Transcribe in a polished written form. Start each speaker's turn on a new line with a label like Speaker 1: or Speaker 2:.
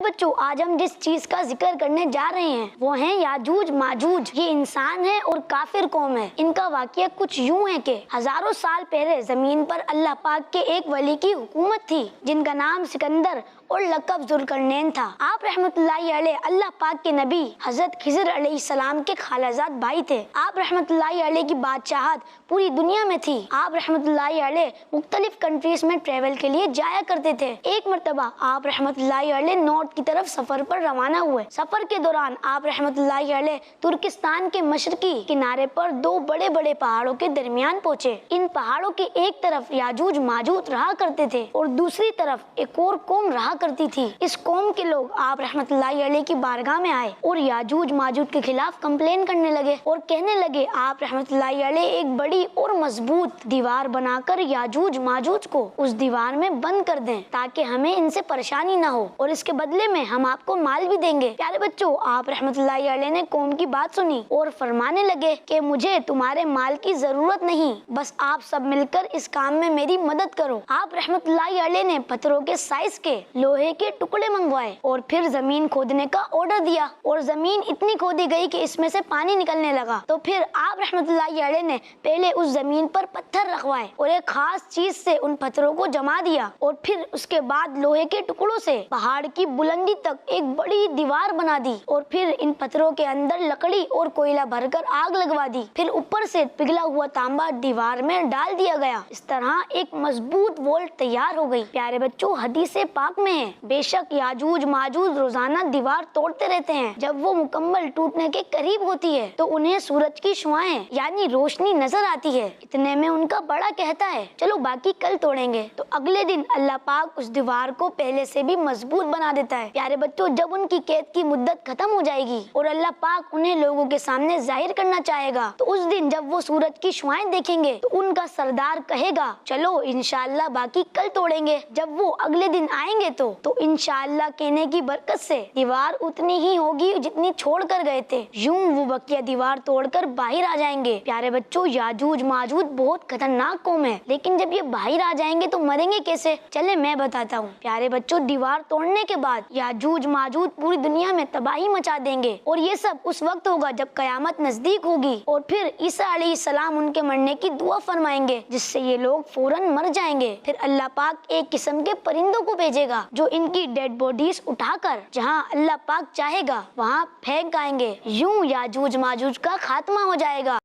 Speaker 1: बच्चों, आज हम जिस चीज का जिक्र करने जा रहे हैं वो है याजूज माजूज। ये इंसान है और काफिर कौम है। इनका वाकया कुछ यूं है कि हजारों साल पहले जमीन पर अल्लाह पाक के एक वली की हुकूमत थी जिनका नाम सिकंदर और लक़ब जुल्करनैन था। आप रहमतुल्लाहि अलैह अल्लाह पाक के नबी हजरत खिज़र अलैहिस्सलाम के खालाजाद भाई थे। आप रहमतुल्लाहि अलैह की बादशाहत पूरी दुनिया में थी। आप रहमतुल्लाहि अलैह मुख्तलिफ कंट्रीज में ट्रेवल के लिए जाया करते थे। एक मरतबा आप रहमतुल्लाहि अलैह नॉर्थ की तरफ सफर पर रवाना हुए। सफर के दौरान आप रहमतुल्लाहि अलैह तुर्किस्तान के मशरकी किनारे पर दो बड़े बड़े पहाड़ों के दरमियान पहुँचे। इन पहाड़ों के एक तरफ याजूज माजूज रहा करते थे और दूसरी तरफ एक और कौम रहा करती थी। इस कौम के लोग आप रहमतुल्लाहि अलैह की बारगाह में आए और याजूज माजूज के खिलाफ कंप्लेन करने लगे और कहने लगे आप रहमतुल्लाहि अलैह एक बड़ी और मजबूत दीवार बनाकर याजूज माजूज को उस दीवार में बंद कर दें ताकि हमें इनसे परेशानी न हो और इसके बदले में हम आपको माल भी देंगे। प्यारे बच्चों, आप रहमतुल्लाहि अलैह ने कौम की बात सुनी और फरमाने लगे कि मुझे तुम्हारे माल की जरूरत नहीं, बस आप सब मिलकर इस काम में मेरी मदद करो। आप रहमतुल्लाहि अलैह ने पत्थरों के साइज के लोहे के टुकड़े मंगवाए और फिर जमीन खोदने का ऑर्डर दिया और जमीन इतनी खोदी गई कि इसमें से पानी निकलने लगा। तो फिर आप रहमतुल्लाहि अलैह ने पहले उस जमीन पर पत्थर रखवाए और एक खास चीज से उन पत्थरों को जमा दिया और फिर उसके बाद लोहे के टुकड़ों से पहाड़ की बुलंदी तक एक बड़ी दीवार बना दी और फिर इन पत्थरों के अंदर लकड़ी और कोयला भरकर आग लगवा दी। फिर ऊपर से पिघला हुआ तांबा दीवार में डाल दिया गया। इस तरह एक मजबूत वॉल तैयार हो गई। प्यारे बच्चों, हदीसे पाक में है बेशक याजूज माजूज रोजाना दीवार तोड़ते रहते हैं। जब वो मुकम्मल टूटने के करीब होती है तो उन्हें सूरज की शुआएं यानी रोशनी नजर आती है। इतने में उनका बड़ा कहता है चलो बाकी कल तोड़ेंगे। तो अगले दिन अल्लाह पाक उस दीवार को पहले से भी मजबूत बना देता है। प्यारे बच्चों, जब उनकी कैद की मुद्दत खत्म हो जाएगी और अल्लाह पाक उन्हें लोगों के सामने जाहिर करना चाहेगा तो उस दिन जब वो सूरज की शुआएं देखेंगे तो उनका सरदार कहेगा चलो इंशाअल्लाह बाकी कल तोड़ेंगे। जब वो अगले दिन आएंगे तो इंशाअल्लाह कहने की बरकत से दीवार उतनी ही होगी जितनी छोड़ कर गए थे। यूं वो बकिया दीवार तोड़कर बाहर आ जाएंगे। प्यारे बच्चों, याजूज माजूज बहुत खतरनाक कौम है, लेकिन जब ये बाहर आ जाएंगे तो मरेंगे कैसे, चले मैं बताता हूँ। प्यारे बच्चों, दीवार तोड़ने के बाद याजूज माजूज पूरी दुनिया में तबाही मचा देंगे और ये सब उस वक्त होगा जब कयामत नजदीक होगी और फिर ईसा अलैहिस्सलाम उनके मरने की दुआ फरमाएंगे जिससे ये लोग फौरन मर जाएंगे। फिर अल्लाह पाक एक किस्म के परिंदों को भेजेगा जो इनकी डेड बॉडीज उठाकर जहां अल्लाह पाक चाहेगा वहां फेंक आएंगे। यूं याजूज माजूज का खात्मा हो जाएगा।